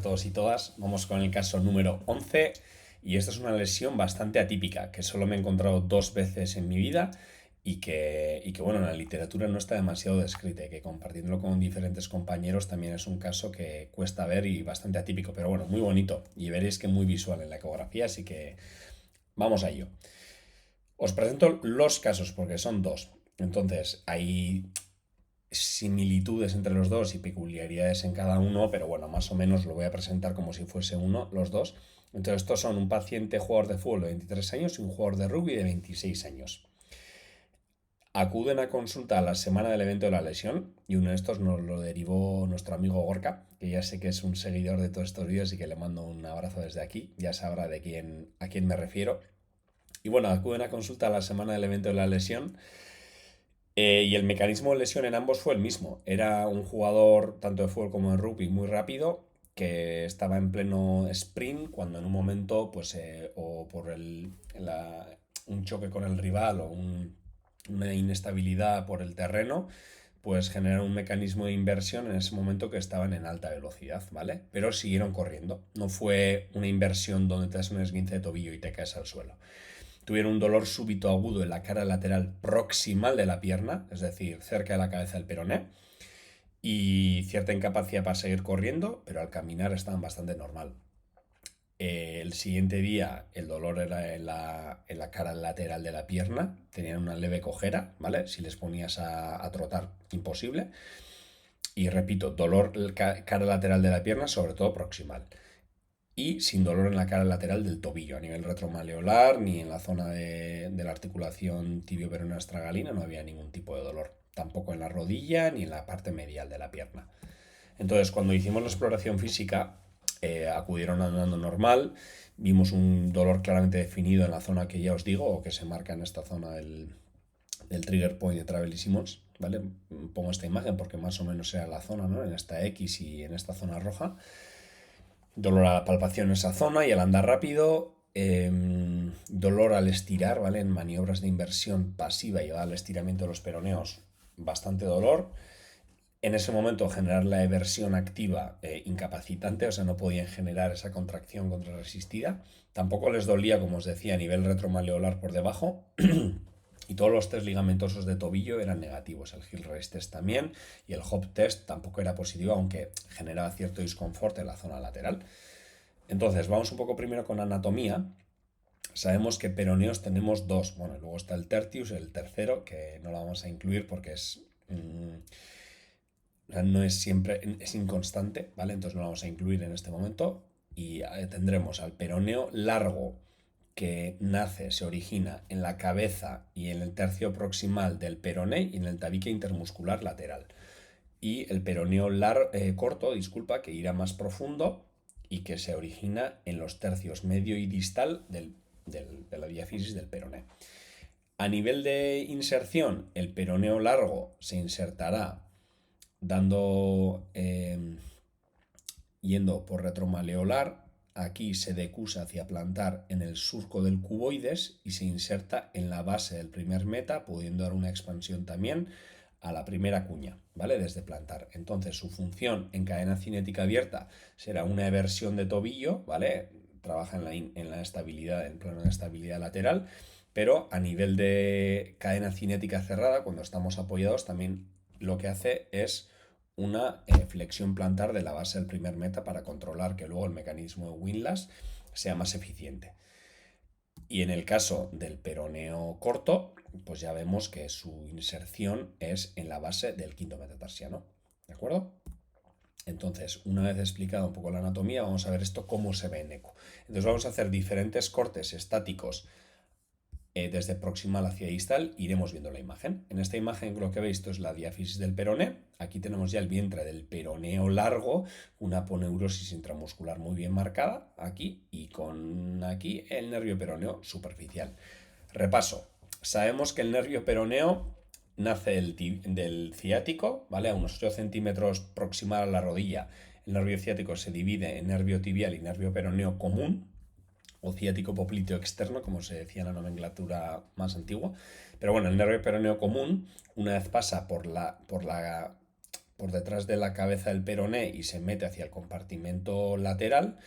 Todos y todas, vamos con el caso número 11 y esta es una lesión bastante atípica que solo me he encontrado dos veces en mi vida y que bueno, en la literatura no está demasiado descrita y que compartiéndolo con diferentes compañeros también es un caso que cuesta ver y bastante atípico, pero bueno, muy bonito y veréis que muy visual en la ecografía, así que vamos a ello. Os presento los casos porque son dos. Entonces, hay similitudes entre los dos y peculiaridades en cada uno, pero bueno, más o menos lo voy a presentar como si fuese uno, los dos. Entonces, estos son un paciente jugador de fútbol de 23 años y un jugador de rugby de 26 años. Acuden a consulta a la semana del evento de la lesión y uno de estos nos lo derivó nuestro amigo Gorka, que ya sé que es un seguidor de todos estos vídeos y que le mando un abrazo desde aquí, ya sabrá a quién me refiero. Y bueno, acuden a consulta a la semana del evento de la lesión. Y el mecanismo de lesión en ambos fue el mismo. Era un jugador tanto de fútbol como de rugby muy rápido que estaba en pleno sprint cuando en un momento, pues, o por un choque con el rival o una inestabilidad por el terreno, pues generaron un mecanismo de inversión en ese momento que estaban en alta velocidad, ¿vale? Pero siguieron corriendo. No fue una inversión donde te das un esguince de tobillo y te caes al suelo. Tuvieron un dolor súbito agudo en la cara lateral proximal de la pierna, es decir, cerca de la cabeza del peroné, y cierta incapacidad para seguir corriendo, pero al caminar estaban bastante normal. El siguiente día el dolor era en la cara lateral de la pierna, tenían una leve cojera, ¿vale? Si les ponías a trotar, imposible. Y repito, dolor cara lateral de la pierna, sobre todo proximal y sin dolor en la cara lateral del tobillo, a nivel retromaleolar, ni en la zona de la articulación tibio-peroneo astragalina no había ningún tipo de dolor, tampoco en la rodilla ni en la parte medial de la pierna. Entonces, cuando hicimos la exploración física, acudieron andando normal, vimos un dolor claramente definido en la zona que ya os digo, o que se marca en esta zona del trigger point de Travel Simmons, ¿vale? Pongo esta imagen porque más o menos era la zona, ¿no? En esta X y en esta zona roja. Dolor a la palpación en esa zona y al andar rápido, dolor al estirar, ¿vale? En maniobras de inversión pasiva y al estiramiento de los peroneos, bastante dolor. En ese momento generar la eversión activa incapacitante, o sea, no podían generar esa contracción contrarresistida. Tampoco les dolía, como os decía, a nivel retromaleolar por debajo. Y todos los test ligamentosos de tobillo eran negativos. El heel raise test también y el hop test tampoco era positivo, aunque generaba cierto disconfort en la zona lateral. Entonces, vamos un poco primero con anatomía. Sabemos que peroneos tenemos dos. Bueno, luego está el tertius, el tercero, que no lo vamos a incluir porque no es siempre, es inconstante, ¿vale? Entonces no lo vamos a incluir en este momento. Y tendremos al peroneo largo, que nace, se origina en la cabeza y en el tercio proximal del peroné y en el tabique intermuscular lateral. Y el peroneo corto, disculpa, que irá más profundo y que se origina en los tercios medio y distal de la diáfisis del peroné. A nivel de inserción, el peroneo largo se insertará dando yendo por retromaleolar. Aquí se decusa hacia plantar en el surco del cuboides y se inserta en la base del primer meta, pudiendo dar una expansión también a la primera cuña, ¿vale? Desde plantar. Entonces su función en cadena cinética abierta será una eversión de tobillo, ¿vale? Trabaja en la estabilidad, en plano de estabilidad lateral, pero a nivel de cadena cinética cerrada, cuando estamos apoyados, también lo que hace es una flexión plantar de la base del primer meta para controlar que luego el mecanismo de Windlass sea más eficiente. Y en el caso del peroneo corto, pues ya vemos que su inserción es en la base del quinto metatarsiano. ¿De acuerdo? Entonces, una vez explicado un poco la anatomía, vamos a ver esto cómo se ve en eco. Entonces vamos a hacer diferentes cortes estáticos desde proximal hacia distal, iremos viendo la imagen. En esta imagen lo que veis esto es la diáfisis del peroné. Aquí tenemos ya el vientre del peroneo largo, una aponeurosis intramuscular muy bien marcada aquí y con aquí el nervio peroneo superficial. Repaso. Sabemos que el nervio peroneo nace del ciático, ¿vale? A unos 8 centímetros proximal a la rodilla. El nervio ciático se divide en nervio tibial y nervio peroneo común, o ciático popliteo externo, como se decía en la nomenclatura más antigua. Pero bueno, el nervio peroneo común, una vez pasa por por detrás de la cabeza del peroné y se mete hacia el compartimento lateral,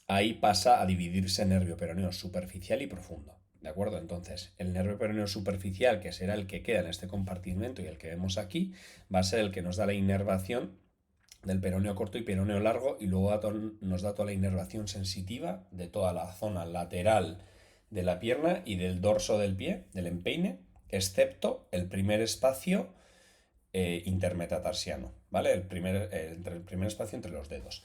ahí pasa a dividirse nervio peroneo superficial y profundo. ¿De acuerdo? Entonces, el nervio peroneo superficial, que será el que queda en este compartimento y el que vemos aquí, va a ser el que nos da la inervación del peroneo corto y peroneo largo, y luego nos da toda la inervación sensitiva de toda la zona lateral de la pierna y del dorso del pie, del empeine, excepto el primer espacio intermetatarsiano, ¿vale? El primer espacio entre los dedos.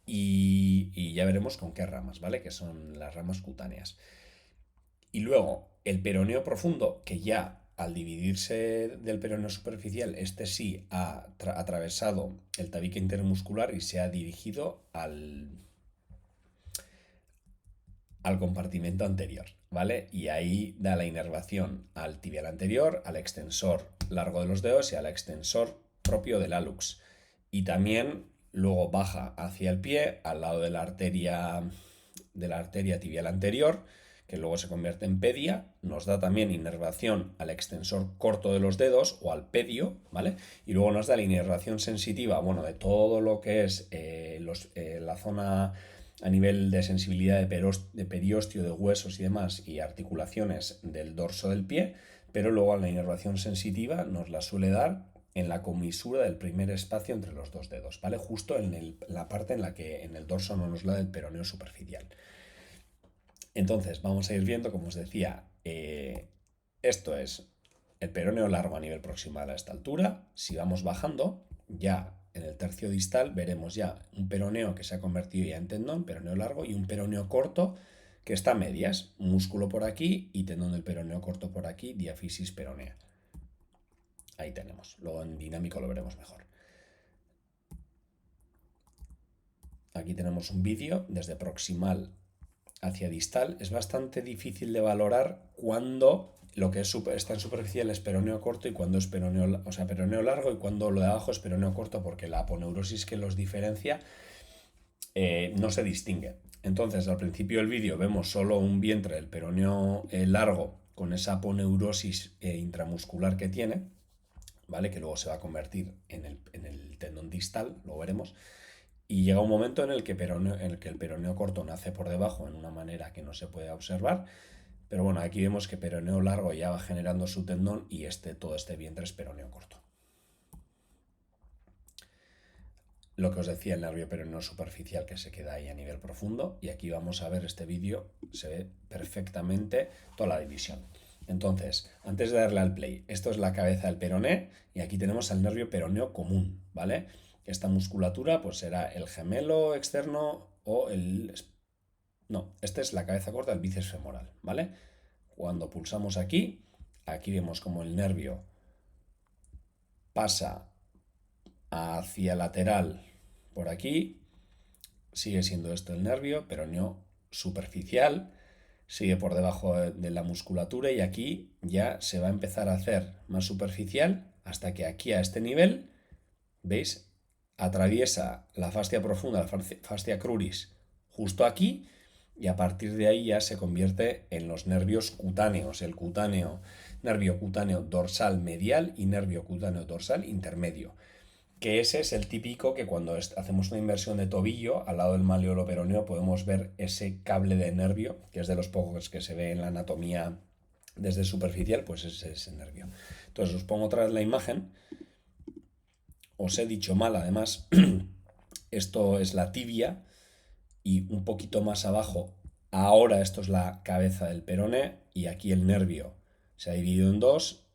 Y ya veremos con qué ramas, ¿vale? Que son las ramas cutáneas. Y luego el peroneo profundo, que ya al dividirse del peroneo superficial, este sí ha atravesado el tabique intermuscular y se ha dirigido al compartimento anterior, ¿vale? Y ahí da la inervación al tibial anterior, al extensor largo de los dedos y al extensor propio del hallux. Y también luego baja hacia el pie, al lado de la arteria tibial anterior, que luego se convierte en pedia, nos da también inervación al extensor corto de los dedos o al pedio, ¿vale? Y luego nos da la inervación sensitiva, bueno, de todo lo que es la zona a nivel de sensibilidad de periósteo, de huesos y demás, y articulaciones del dorso del pie, pero luego la inervación sensitiva nos la suele dar en la comisura del primer espacio entre los dos dedos, ¿vale? Justo en la parte en la que en el dorso no nos la da el peroneo superficial. Entonces, vamos a ir viendo, como os decía, esto es el peroneo largo a nivel proximal a esta altura. Si vamos bajando, ya en el tercio distal veremos ya un peroneo que se ha convertido ya en tendón, peroneo largo, y un peroneo corto que está a medias, músculo por aquí y tendón del peroneo corto por aquí, diáfisis peronea. Ahí tenemos, luego en dinámico lo veremos mejor. Aquí tenemos un vídeo desde proximal hacia distal. Es bastante difícil de valorar cuándo lo que está en superficial es peroneo corto y cuándo es peroneo largo, y cuándo lo de abajo es peroneo corto, porque la aponeurosis que los diferencia no se distingue. Entonces, al principio del vídeo vemos solo un vientre del peroneo largo con esa aponeurosis intramuscular que tiene, ¿vale? Que luego se va a convertir en el tendón distal, lo veremos. Y llega un momento en el que el peroneo corto nace por debajo en una manera que no se puede observar. Pero bueno, aquí vemos que peroneo largo ya va generando su tendón y todo este vientre es peroneo corto. Lo que os decía, el nervio peroneo superficial que se queda ahí a nivel profundo. Y aquí vamos a ver este vídeo, se ve perfectamente toda la división. Entonces, antes de darle al play, esto es la cabeza del peroné y aquí tenemos el nervio peroneo común, ¿vale? Esta musculatura pues será el gemelo externo o el... No, esta es la cabeza corta del bíceps femoral, ¿vale? Cuando pulsamos aquí, aquí vemos como el nervio pasa hacia lateral por aquí, sigue siendo esto el nervio peroneo superficial, sigue por debajo de la musculatura y aquí ya se va a empezar a hacer más superficial hasta que aquí a este nivel, ¿veis? Atraviesa la fascia profunda, la fascia cruris, justo aquí, y a partir de ahí ya se convierte en los nervios cutáneos, el nervio cutáneo dorsal medial y nervio cutáneo dorsal intermedio, que ese es el típico que cuando hacemos una inversión de tobillo, al lado del maleolo peroneo podemos ver ese cable de nervio, que es de los pocos que se ve en la anatomía desde superficial, pues es ese nervio. Entonces os pongo otra vez la imagen. Os he dicho mal, además, esto es la tibia y un poquito más abajo, ahora esto es la cabeza del peroné y aquí el nervio se ha dividido en dos.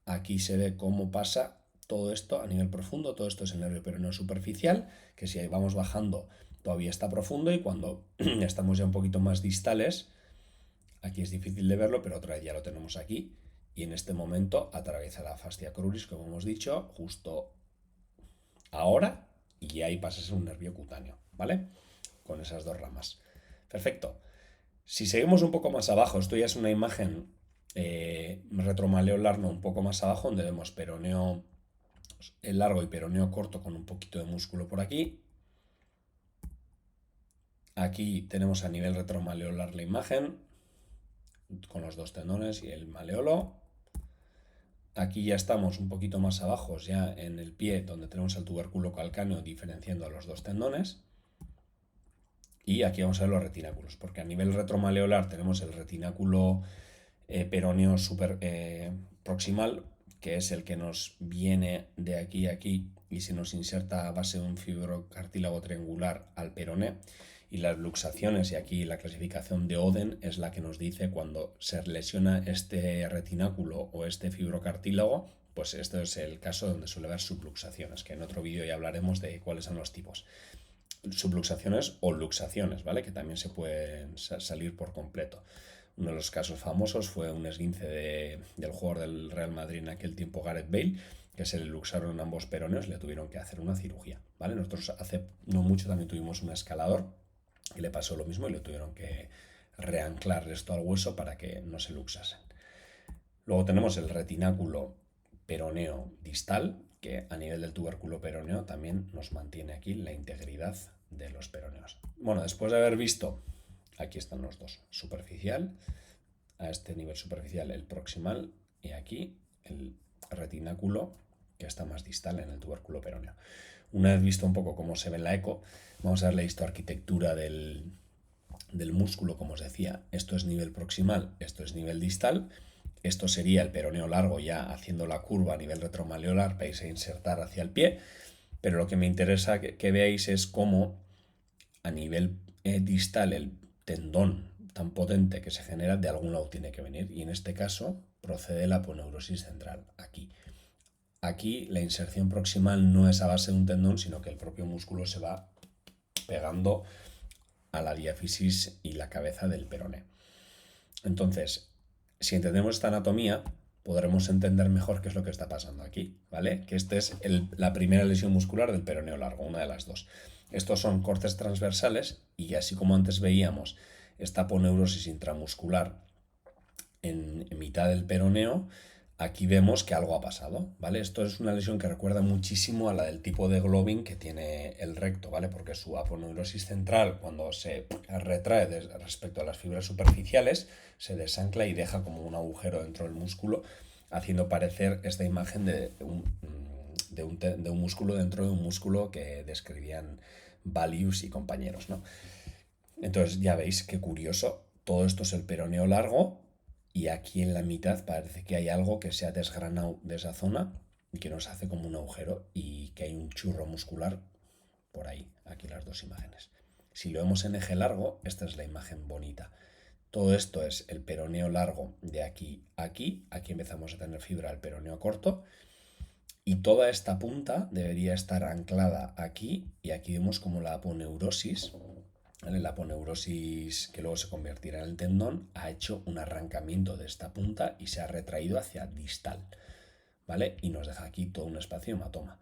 Aquí se ve cómo pasa todo esto a nivel profundo. Todo esto es el nervio peroneo superficial, que si vamos bajando todavía está profundo, y cuando estamos ya un poquito más distales, aquí es difícil de verlo, pero otra vez ya lo tenemos aquí, y en este momento atraviesa la fascia cruris, como hemos dicho, justo ahora, y ahí pasa a ser un nervio cutáneo, ¿vale? Con esas dos ramas. Perfecto. Si seguimos un poco más abajo, esto ya es una imagen retromaleolar, un poco más abajo, donde vemos peroneo largo y peroneo corto con un poquito de músculo por aquí. Aquí tenemos a nivel retromaleolar la imagen con los dos tendones y el maleolo. Aquí ya estamos un poquito más abajo, ya en el pie, donde tenemos el tubérculo calcáneo diferenciando a los dos tendones. Y aquí vamos a ver los retináculos, porque a nivel retromaleolar tenemos el retináculo peroneo super proximal, que es el que nos viene de aquí a aquí y se nos inserta a base de un fibrocartílago triangular al peroné. Y las luxaciones, y aquí la clasificación de Oden es la que nos dice cuando se lesiona este retináculo o este fibrocartílago, pues este es el caso donde suele haber subluxaciones, que en otro vídeo ya hablaremos de cuáles son los tipos. Subluxaciones o luxaciones, ¿vale? Que también se pueden salir por completo. Uno de los casos famosos fue un esguince del jugador del Real Madrid en aquel tiempo, Gareth Bale, que se le luxaron ambos peroneos y le tuvieron que hacer una cirugía, ¿vale? Nosotros hace no mucho también tuvimos un escalador y le pasó lo mismo y le tuvieron que reanclar esto al hueso para que no se luxasen. Luego tenemos el retináculo peroneo distal, que a nivel del tubérculo peroneo también nos mantiene aquí la integridad de los peroneos. Bueno, después de haber visto, aquí están los dos, superficial, a este nivel superficial el proximal y aquí el retináculo que está más distal en el tubérculo peroneo. Una vez visto un poco cómo se ve en la eco, vamos a ver la histoarquitectura del músculo, como os decía. Esto es nivel proximal, esto es nivel distal. Esto sería el peroneo largo ya haciendo la curva a nivel retromaleolar para irse a insertar hacia el pie. Pero lo que me interesa que veáis es cómo a nivel distal el tendón tan potente que se genera de algún lado tiene que venir. Y en este caso procede la aponeurosis central, aquí. Aquí la inserción proximal no es a base de un tendón, sino que el propio músculo se va pegando a la diáfisis y la cabeza del peroné. Entonces, si entendemos esta anatomía, podremos entender mejor qué es lo que está pasando aquí, ¿vale? Que esta es la primera lesión muscular del peroneo largo, una de las dos. Estos son cortes transversales y así como antes veíamos esta aponeurosis intramuscular en mitad del peroneo, aquí vemos que algo ha pasado, ¿vale? Esto es una lesión que recuerda muchísimo a la del tipo de globin que tiene el recto, ¿vale? Porque su aponeurosis central, cuando se retrae respecto a las fibras superficiales, se desancla y deja como un agujero dentro del músculo, haciendo parecer esta imagen de un músculo dentro de un músculo que describían Valius y compañeros, ¿no? Entonces ya veis qué curioso, todo esto es el peroneo largo y aquí en la mitad parece que hay algo que se ha desgranado de esa zona y que nos hace como un agujero y que hay un churro muscular por ahí, aquí las dos imágenes. Si lo vemos en eje largo, esta es la imagen bonita. Todo esto es el peroneo largo de aquí a aquí, aquí empezamos a tener fibra del peroneo corto y toda esta punta debería estar anclada aquí y aquí vemos como la aponeurosis, ¿vale? La aponeurosis que luego se convertirá en el tendón ha hecho un arrancamiento de esta punta y se ha retraído hacia distal, ¿vale? Y nos deja aquí todo un espacio de hematoma.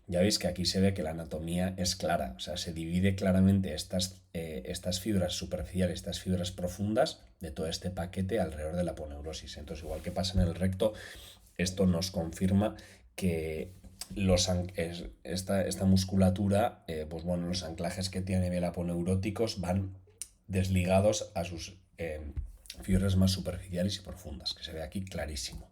Ya veis que aquí se ve que la anatomía es clara, o sea, se divide claramente estas fibras superficiales, estas fibras profundas de todo este paquete alrededor de la aponeurosis. Entonces, igual que pasa en el recto, esto nos confirma que esta musculatura, pues bueno, los anclajes que tiene a nivel aponeuróticos van desligados a sus fibras más superficiales y profundas, que se ve aquí clarísimo.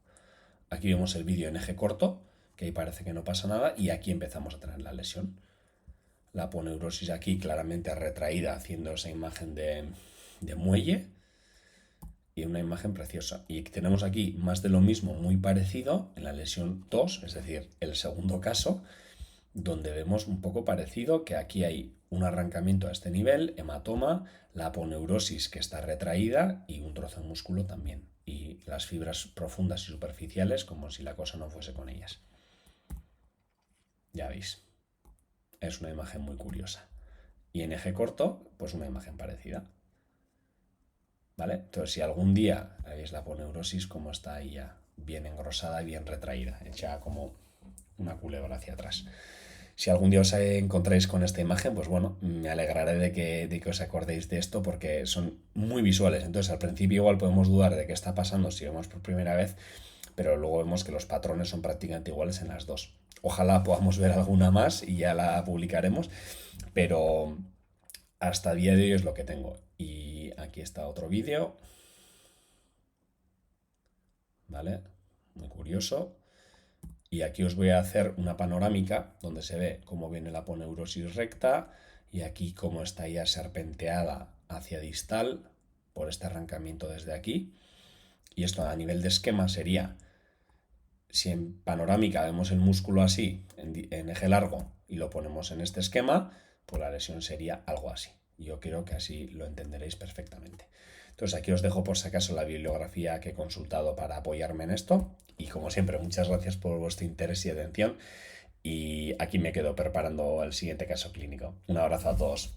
Aquí vemos el vídeo en eje corto, que ahí parece que no pasa nada, y aquí empezamos a tener la lesión. La aponeurosis aquí claramente retraída, haciendo esa imagen de muelle, y una imagen preciosa. Y tenemos aquí más de lo mismo, muy parecido, en la lesión 2, es decir, el segundo caso, donde vemos un poco parecido, que aquí hay un arrancamiento a este nivel, hematoma, la aponeurosis que está retraída y un trozo de músculo también. Y las fibras profundas y superficiales como si la cosa no fuese con ellas. Ya veis, es una imagen muy curiosa. Y en eje corto, pues una imagen parecida. ¿Vale? Entonces, si algún día veis la aponeurosis, como está ahí ya bien engrosada y bien retraída, hecha como una culebra hacia atrás. Si algún día os encontráis con esta imagen, pues bueno, me alegraré de que os acordéis de esto porque son muy visuales. Entonces, al principio igual podemos dudar de qué está pasando si vemos por primera vez, pero luego vemos que los patrones son prácticamente iguales en las dos. Ojalá podamos ver alguna más y ya la publicaremos, pero hasta el día de hoy es lo que tengo. Y aquí está otro vídeo, ¿vale? Muy curioso. Y aquí os voy a hacer una panorámica donde se ve cómo viene la aponeurosis recta y aquí cómo está ya serpenteada hacia distal por este arrancamiento desde aquí. Y esto a nivel de esquema sería, si en panorámica vemos el músculo así, en eje largo, y lo ponemos en este esquema, pues la lesión sería algo así. Yo creo que así lo entenderéis perfectamente. Entonces aquí os dejo por si acaso la bibliografía que he consultado para apoyarme en esto. Y como siempre, muchas gracias por vuestro interés y atención. Y aquí me quedo preparando el siguiente caso clínico. Un abrazo a todos.